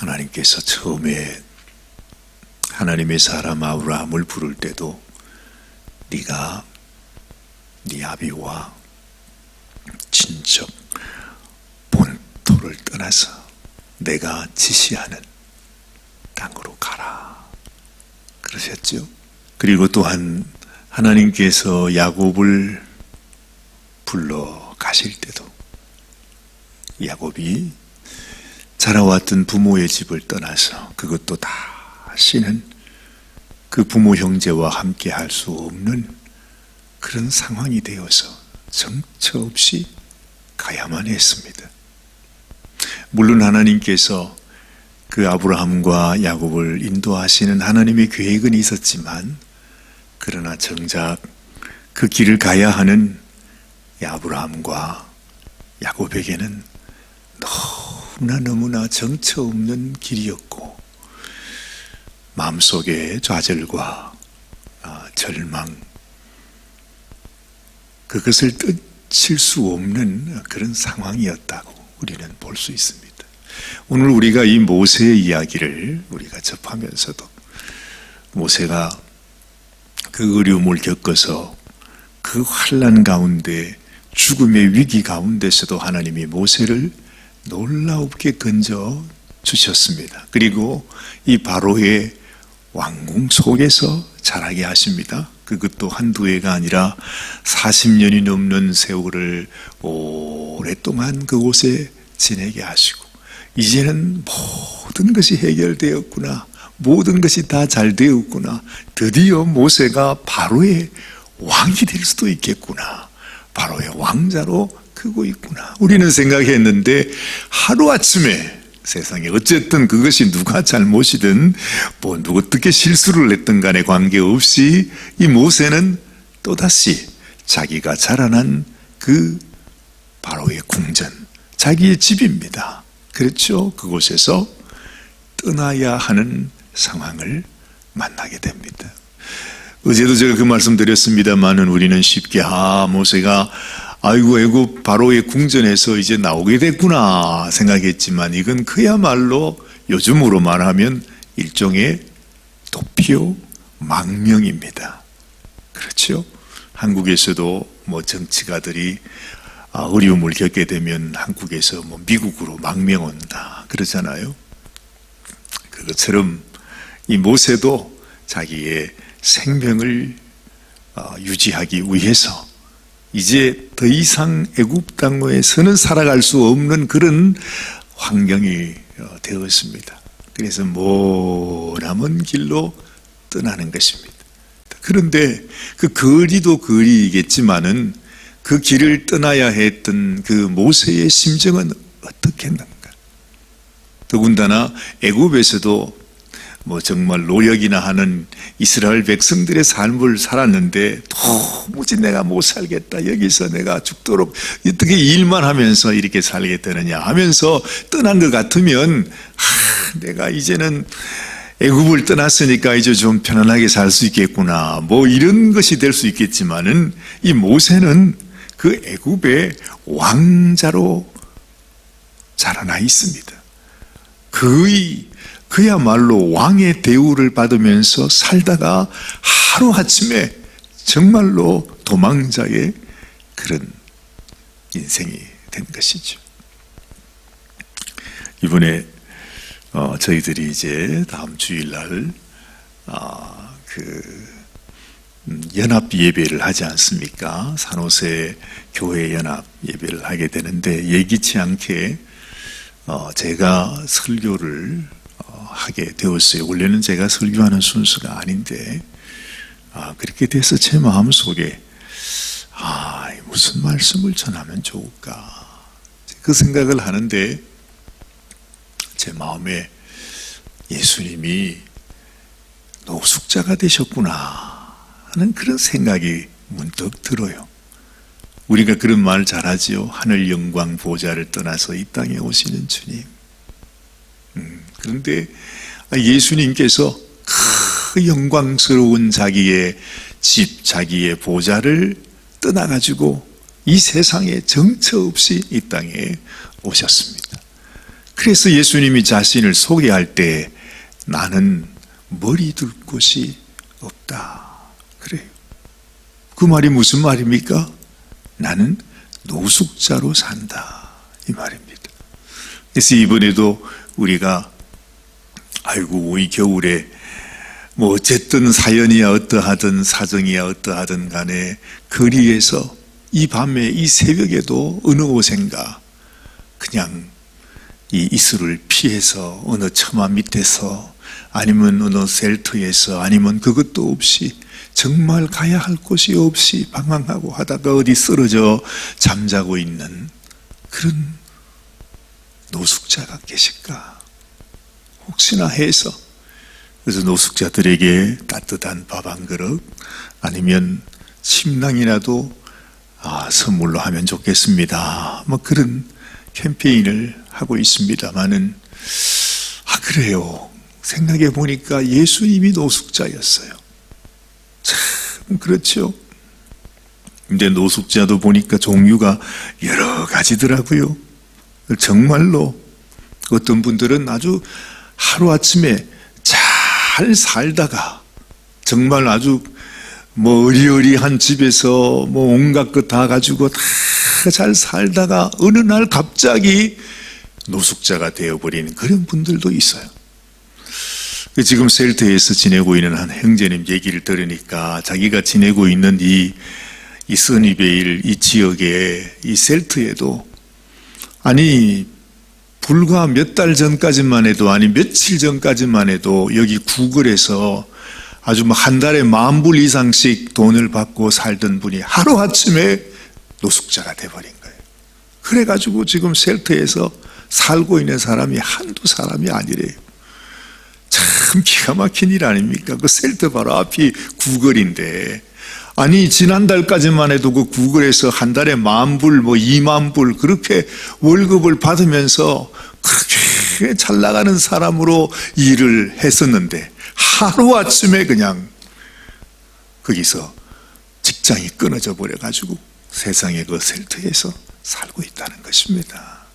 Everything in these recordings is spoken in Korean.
하나님께서 처음에 하나님의 사람 아브라함을 부를 때도 네가 네 아비와 친척 본토를 떠나서 내가 지시하는 땅으로 가라 그러셨죠. 그리고 또한 하나님께서 야곱을 불러 가실 때도 야곱이 자라왔던 부모의 집을 떠나서 그것도 다시는 그 부모 형제와 함께 할 수 없는 그런 상황이 되어서 정처 없이 가야만 했습니다. 물론 하나님께서 그 아브라함과 야곱을 인도하시는 하나님의 계획은 있었지만 그러나 정작 그 길을 가야 하는 아브라함과 야곱에게는 너무나 정처 없는 길이었고 마음속에 좌절과 절망 그것을 떨칠 수 없는 그런 상황이었다고 우리는 볼 수 있습니다. 오늘 우리가 이 모세의 이야기를 우리가 접하면서도 모세가 그 어려움을 겪어서 그 환난 가운데 죽음의 위기 가운데서도 하나님이 모세를 놀랍게 건져 주셨습니다. 그리고 이 바로의 왕궁 속에서 자라게 하십니다. 그것도 한두 해가 아니라 40년이 넘는 세월을 오랫동안 그곳에 지내게 하시고 이제는 모든 것이 해결되었구나, 모든 것이 다 잘 되었구나, 드디어 모세가 바로의 왕이 될 수도 있겠구나, 바로의 왕자로 크고 있구나 우리는 생각했는데 하루아침에 세상에 어쨌든 그것이 누가 잘못이든 누가 어떻게 실수를 했든 간에 관계없이 이 모세는 또다시 자기가 자라난 그 바로의 궁전, 자기의 집입니다. 그렇죠? 그곳에서 떠나야 하는 상황을 만나게 됩니다. 어제도 제가 그 말씀 드렸습니다만은 우리는 쉽게 모세가 아이고 애굽 바로의 궁전에서 이제 나오게 됐구나 생각했지만 이건 그야말로 요즘으로 말하면 일종의 도피오 망명입니다. 그렇죠? 한국에서도 정치가들이 어려움을 겪게 되면 한국에서 미국으로 망명 온다 그러잖아요. 그것처럼 이 모세도 자기의 생명을 유지하기 위해서 이제 더 이상 애굽 땅에서는 살아갈 수 없는 그런 환경이 되었습니다. 그래서 머나먼 길로 떠나는 것입니다. 그런데 그 거리도 거리이겠지만은 그 길을 떠나야 했던 그 모세의 심정은 어떻겠는가? 더군다나 애굽에서도 정말 노역이나 하는 이스라엘 백성들의 삶을 살았는데 도무지 내가 못 살겠다, 여기서 내가 죽도록 어떻게 일만 하면서 이렇게 살겠다느냐 하면서 떠난 것 같으면 내가 이제는 애굽을 떠났으니까 이제 좀 편안하게 살 수 있겠구나 이런 것이 될 수 있겠지만은 이 모세는 그 애굽의 왕자로 자라나 있습니다. 그야말로 왕의 대우를 받으면서 살다가 하루아침에 정말로 도망자의 그런 인생이 된 것이죠. 이번에 저희들이 이제 다음 주일날 연합 예배를 하지 않습니까? 산호세 교회 연합 예배를 하게 되는데 예기치 않게 제가 설교를 하게 되었어요. 원래는 제가 설교하는 순서가 아닌데 그렇게 돼서 제 마음속에 무슨 말씀을 전하면 좋을까 그 생각을 하는데 제 마음에 예수님이 노숙자가 되셨구나 하는 그런 생각이 문득 들어요. 우리가 그런 말 잘하지요. 하늘 영광 보좌를 떠나서 이 땅에 오시는 주님. 그런데 예수님께서 그 영광스러운 자기의 집, 자기의 보좌를 떠나가지고 이 세상에 정처 없이 이 땅에 오셨습니다. 그래서 예수님이 자신을 소개할 때 나는 머리 둘 곳이 없다 그래요. 그 말이 무슨 말입니까? 나는 노숙자로 산다 이 말입니다. 그래서 이번에도 우리가 아이고 이 겨울에 뭐 어쨌든 사연이야 어떠하든 사정이야 어떠하든 간에 거리에서 이 밤에 이 새벽에도 어느 곳인가 그냥 이 이슬을 피해서 어느 처마 밑에서 아니면 어느 셀터에서 아니면 그것도 없이 정말 가야 할 곳이 없이 방황하고 하다가 어디 쓰러져 잠자고 있는 그런 노숙자가 계실까 혹시나 해서 그래서 노숙자들에게 따뜻한 밥 한 그릇 아니면 침낭이라도 선물로 하면 좋겠습니다. 뭐 그런 캠페인을 하고 있습니다만은 그래요. 생각해 보니까 예수님이 노숙자였어요. 참 그렇죠. 근데 노숙자도 보니까 종류가 여러 가지더라고요. 정말로 어떤 분들은 아주 하루아침에 잘 살다가 정말 아주 뭐 어리어리한 집에서 뭐 온갖 것 다 가지고 다 잘 살다가 어느 날 갑자기 노숙자가 되어버린 그런 분들도 있어요. 지금 셀터에서 지내고 있는 한 형제님 얘기를 들으니까 자기가 지내고 있는 이 써니베일 이 지역에 이 셀터에도 아니 불과 몇 달 전까지만 해도 아니 며칠 전까지만 해도 여기 구글에서 아주 뭐 한 달에 10,000불 이상씩 돈을 받고 살던 분이 하루아침에 노숙자가 돼버린 거예요. 그래가지고 지금 셀터에서 살고 있는 사람이 한두 사람이 아니래요. 참 기가 막힌 일 아닙니까? 그 셀터 바로 앞이 구글인데 아니 지난달까지만 해도 그 구글에서 한 달에 10,000불 뭐 20,000불 그렇게 월급을 받으면서 그렇게 잘 나가는 사람으로 일을 했었는데 하루아침에 그냥 거기서 직장이 끊어져 버려가지고 세상의 그 셀터에서 살고 있다는 것입니다.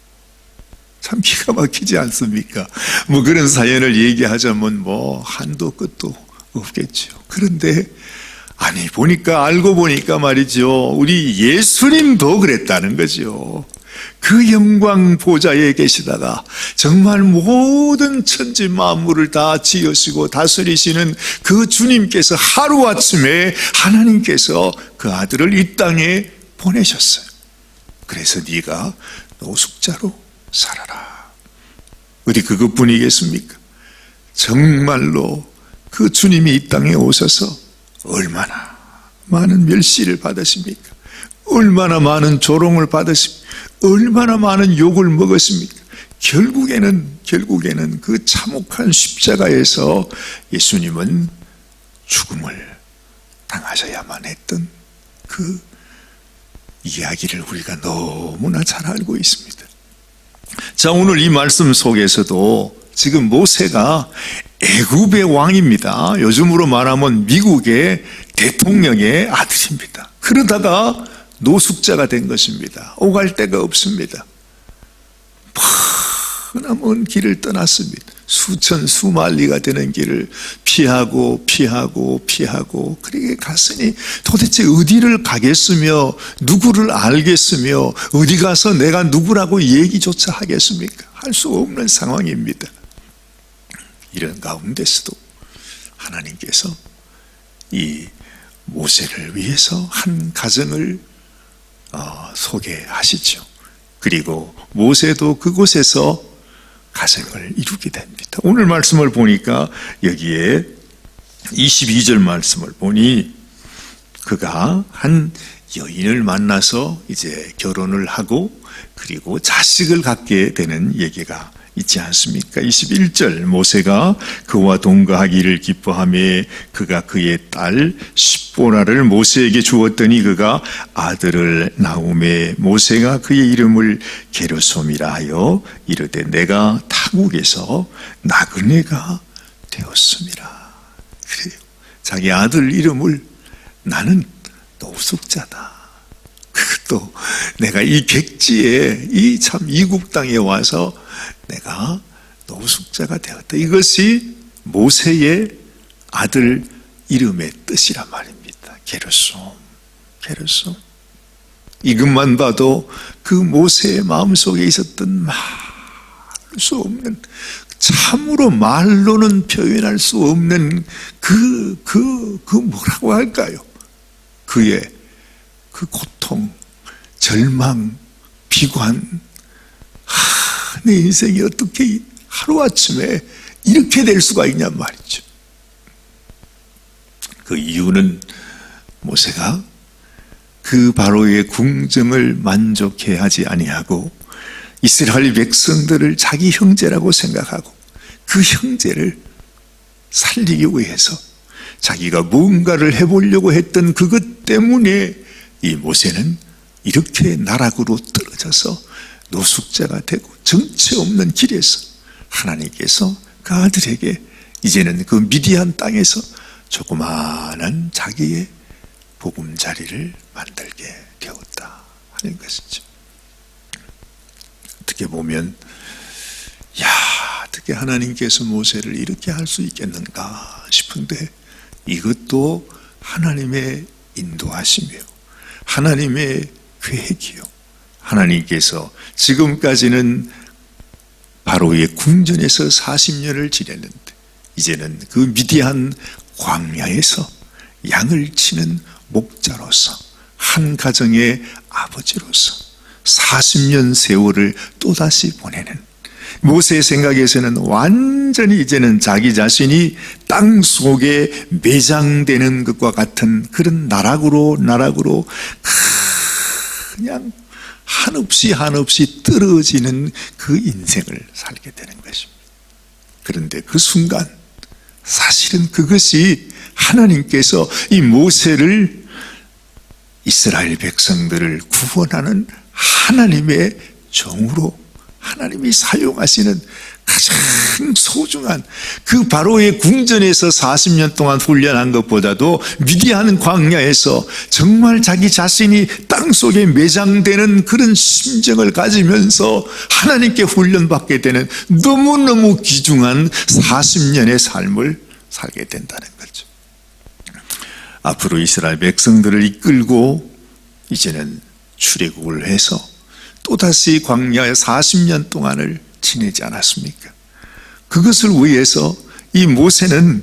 참 기가 막히지 않습니까? 뭐 그런 사연을 얘기하자면 뭐 한도 끝도 없겠죠. 그런데 아니 보니까 알고 보니까 말이죠. 우리 예수님도 그랬다는 거죠. 그 영광 보좌에 계시다가 정말 모든 천지 만물을 다 지으시고 다스리시는 그 주님께서 하루아침에 하나님께서 그 아들을 이 땅에 보내셨어요. 그래서 네가 노숙자로 살아라. 어디 그것뿐이겠습니까? 정말로 그 주님이 이 땅에 오셔서 얼마나 많은 멸시를 받으십니까? 얼마나 많은 조롱을 받으십니까? 얼마나 많은 욕을 먹었습니까? 결국에는 그 참혹한 십자가에서 예수님은 죽음을 당하셔야만 했던 그 이야기를 우리가 너무나 잘 알고 있습니다. 자, 오늘 이 말씀 속에서도 지금 모세가 애굽의 왕입니다. 요즘으로 말하면 미국의 대통령의 아들입니다. 그러다가 노숙자가 된 것입니다. 오갈 데가 없습니다. 머나먼 길을 떠났습니다. 수만리가 되는 길을 피하고 그렇게 갔으니 도대체 어디를 가겠으며 누구를 알겠으며 어디 가서 내가 누구라고 얘기조차 하겠습니까? 할 수 없는 상황입니다. 이런 가운데서도 하나님께서 이 모세를 위해서 한 가정을 소개하시죠. 그리고 모세도 그곳에서 가정을 이루게 됩니다. 오늘 말씀을 보니까 여기에 22절 말씀을 보니 그가 한 여인을 만나서 이제 결혼을 하고 그리고 자식을 갖게 되는 얘기가 있지 않습니까? 21절 모세가 그와 동거하기를 기뻐하며 그가 그의 딸 십보라를 모세에게 주었더니 그가 아들을 낳음에 모세가 그의 이름을 게르솜이라 하여 이르되 내가 타국에서 나그네가 되었음이라. 그래요. 자기 아들 이름을 나는 노숙자다. 또 내가 이 객지에 이 참 이국 땅에 와서 내가 노숙자가 되었다. 이것이 모세의 아들 이름의 뜻이란 말입니다. 게르솜. 이것만 봐도 그 모세의 마음속에 있었던 말 수 없는, 참으로 말로는 표현할 수 없는 뭐라고 할까요? 그의 그 고통, 절망, 비관, 내 인생이 어떻게 하루아침에 이렇게 될 수가 있냔 말이죠. 그 이유는 모세가 그 바로의 궁정을 만족해 하지 아니하고 이스라엘 백성들을 자기 형제라고 생각하고 그 형제를 살리기 위해서 자기가 무언가를 해보려고 했던 그것 때문에 이 모세는 이렇게 나락으로 떨어져서 노숙자가 되고 정체 없는 길에서 하나님께서 그 아들에게 이제는 그 미디안 땅에서 조그마한 자기의 보금자리를 만들게 되었다 하는 것이죠. 어떻게 보면 어떻게 하나님께서 모세를 이렇게 할 수 있겠는가 싶은데 이것도 하나님의 인도하심이요, 하나님의 계획이요. 하나님께서 지금까지는 바로의 궁전에서 40년을 지냈는데 이제는 그 미디안 광야에서 양을 치는 목자로서, 한 가정의 아버지로서 40년 세월을 또다시 보내는, 모세의 생각에서는 완전히 이제는 자기 자신이 땅 속에 매장되는 것과 같은 그런 나락으로 그냥 한없이 떨어지는 그 인생을 살게 되는 것입니다. 그런데 그 순간 사실은 그것이 하나님께서 이 모세를, 이스라엘 백성들을 구원하는 하나님의 종으로 하나님이 사용하시는 가장 소중한, 그 바로의 궁전에서 40년 동안 훈련한 것보다도 미디안 광야에서 정말 자기 자신이 땅속에 매장되는 그런 심정을 가지면서 하나님께 훈련받게 되는 너무너무 귀중한 40년의 삶을 살게 된다는 거죠. 앞으로 이스라엘 백성들을 이끌고 이제는 출애굽을 해서 또다시 광야에 40년 동안을 지내지 않았습니까? 그것을 위해서 이 모세는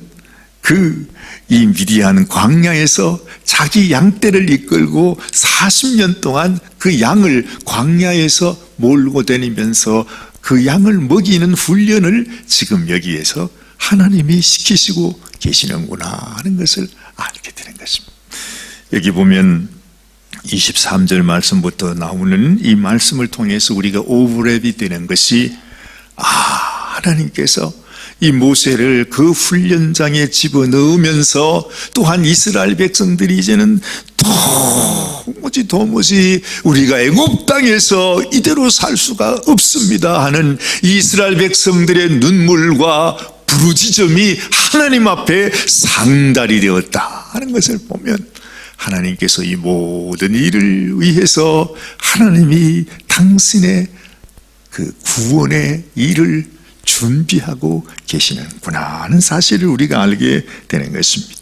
이 미디안 광야에서 자기 양떼를 이끌고 40년 동안 그 양을 광야에서 몰고 다니면서 그 양을 먹이는 훈련을 지금 여기에서 하나님이 시키시고 계시는구나 하는 것을 알게 되는 것입니다. 여기 보면 23절 말씀부터 나오는 이 말씀을 통해서 우리가 오버랩이 되는 것이, 하나님께서 이 모세를 그 훈련장에 집어넣으면서 또한 이스라엘 백성들이 이제는 도무지 우리가 애굽 땅에서 이대로 살 수가 없습니다 하는 이스라엘 백성들의 눈물과 부르짖음이 하나님 앞에 상달이 되었다 하는 것을 보면, 하나님께서 이 모든 일을 위해서 하나님이 당신의 그 구원의 일을 준비하고 계시는구나 하는 사실을 우리가 알게 되는 것입니다.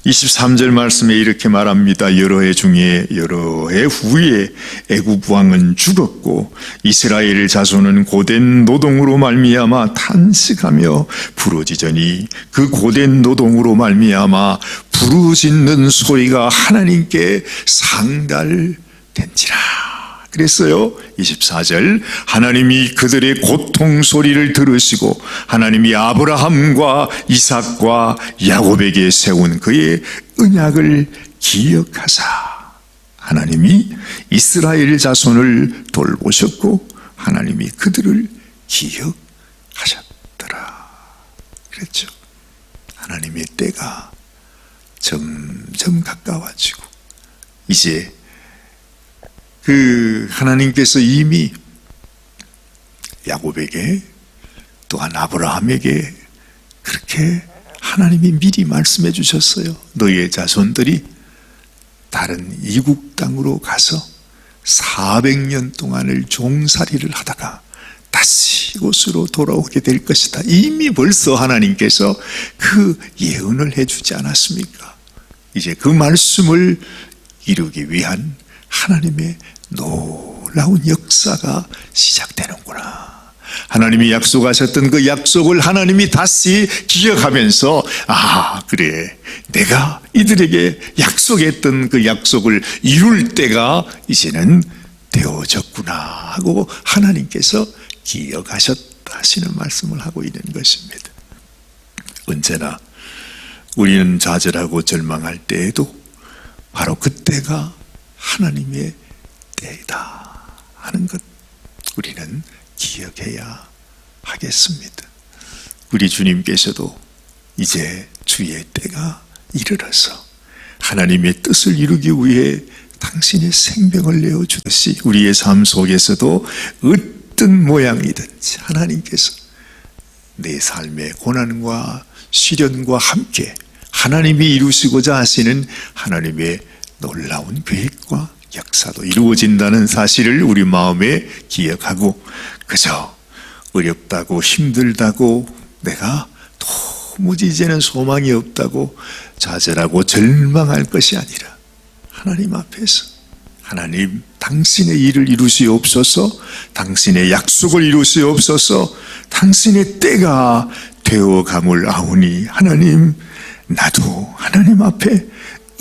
23절 말씀에 이렇게 말합니다. 여러 해 중에 여러 해 후에 애굽 왕은 죽었고 이스라엘 자손은 고된 노동으로 말미암아 탄식하며 부르짖으니 그 고된 노동으로 말미암아 부르짖는 소리가 하나님께 상달된지라 그랬어요. 24절, 하나님이 그들의 고통 소리를 들으시고 하나님이 아브라함과 이삭과 야곱에게 세운 그의 언약을 기억하사 하나님이 이스라엘 자손을 돌보셨고 하나님이 그들을 기억하셨더라 그랬죠. 하나님의 때가 점점 가까워지고 이제 하나님께서 이미 야곱에게 또한 아브라함에게 그렇게 하나님이 미리 말씀해 주셨어요. 너희의 자손들이 다른 이국 땅으로 가서 400년 동안을 종살이를 하다가 다시 이곳으로 돌아오게 될 것이다. 이미 벌써 하나님께서 그 예언을 해주지 않았습니까? 이제 그 말씀을 이루기 위한 하나님의 놀라운 역사가 시작되는구나. 하나님이 약속하셨던 그 약속을 하나님이 다시 기억하면서, 아, 그래, 내가 이들에게 약속했던 그 약속을 이룰 때가 이제는 되어졌구나 하고 하나님께서 기억하셨다 하시는 말씀을 하고 있는 것입니다. 언제나 우리는 좌절하고 절망할 때에도 바로 그때가 하나님의 때이다 하는 것, 우리는 기억해야 하겠습니다. 우리 주님께서도 이제 주의 때가 이르러서 하나님의 뜻을 이루기 위해 당신의 생명을 내어주듯이 우리의 삶 속에서도 어떤 모양이든지 하나님께서 내 삶의 고난과 시련과 함께 하나님이 이루시고자 하시는 하나님의 놀라운 계획과 역사도 이루어진다는 사실을 우리 마음에 기억하고, 그저 어렵다고 힘들다고 내가 도무지 이제는 소망이 없다고 좌절하고 절망할 것이 아니라 하나님 앞에서, 하나님 당신의 일을 이루시옵소서, 당신의 약속을 이루시옵소서, 당신의 때가 되어감을 아오니 하나님, 나도 하나님 앞에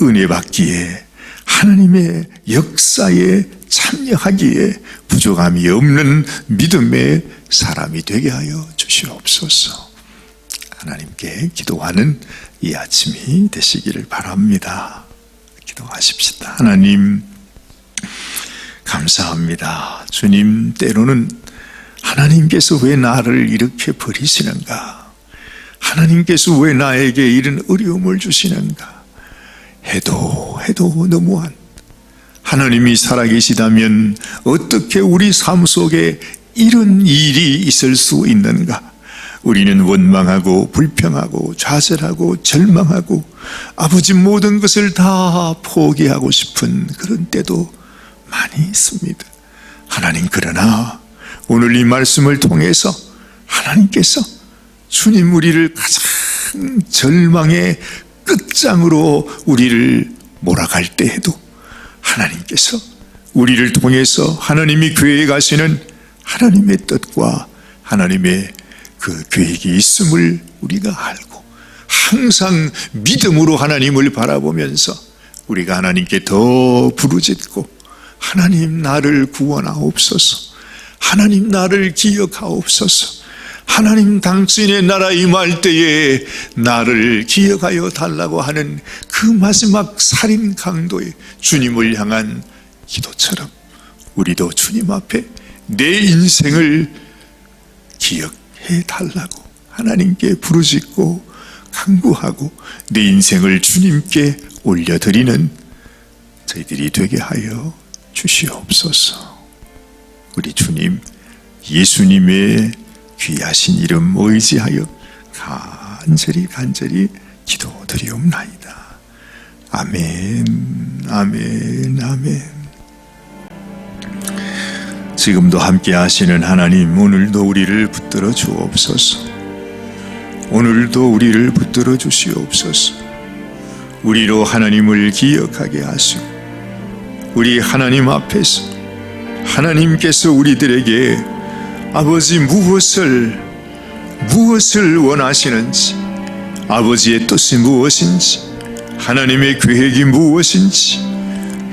은혜 받기에, 하나님의 역사에 참여하기에 부족함이 없는 믿음의 사람이 되게 하여 주시옵소서. 하나님께 기도하는 이 아침이 되시기를 바랍니다. 기도하십시다. 하나님, 감사합니다. 주님, 때로는 하나님께서 왜 나를 이렇게 버리시는가? 하나님께서 왜 나에게 이런 어려움을 주시는가? 해도 너무한, 하나님이 살아계시다면 어떻게 우리 삶 속에 이런 일이 있을 수 있는가? 우리는 원망하고 불평하고 좌절하고 절망하고 아버지 모든 것을 다 포기하고 싶은 그런 때도 많이 있습니다. 하나님, 그러나 오늘 이 말씀을 통해서 하나님께서 주님 우리를 가장 절망의 끝장으로 우리를 몰아갈 때에도 하나님께서 우리를 통해서 하나님이 계획하시는 하나님의 뜻과 하나님의 그 계획이 있음을 우리가 알고 항상 믿음으로 하나님을 바라보면서 우리가 하나님께 더 부르짖고, 하나님 나를 구원하옵소서, 하나님 나를 기억하옵소서, 하나님 당신의 나라 임할 때에 나를 기억하여 달라고 하는 그 마지막 살인 강도의 주님을 향한 기도처럼 우리도 주님 앞에 내 인생을 기억해 달라고 하나님께 부르짖고 간구하고 내 인생을 주님께 올려드리는 저희들이 되게 하여 주시옵소서. 우리 주님 예수님의 귀하신 이름 의지하여 간절히 기도드리옵나이다. 아멘, 아멘, 아멘. 지금도 함께 하시는 하나님, 오늘도 우리를 붙들어 주옵소서. 오늘도 우리를 붙들어 주시옵소서. 우리로 하나님을 기억하게 하시고, 우리 하나님 앞에서 하나님께서 우리들에게 아버지 무엇을 원하시는지, 아버지의 뜻이 무엇인지, 하나님의 계획이 무엇인지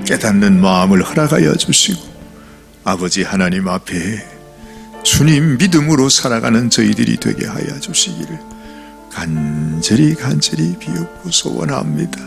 깨닫는 마음을 허락하여 주시고, 아버지 하나님 앞에 주님 믿음으로 살아가는 저희들이 되게 하여 주시기를 간절히 비옵고 소원합니다.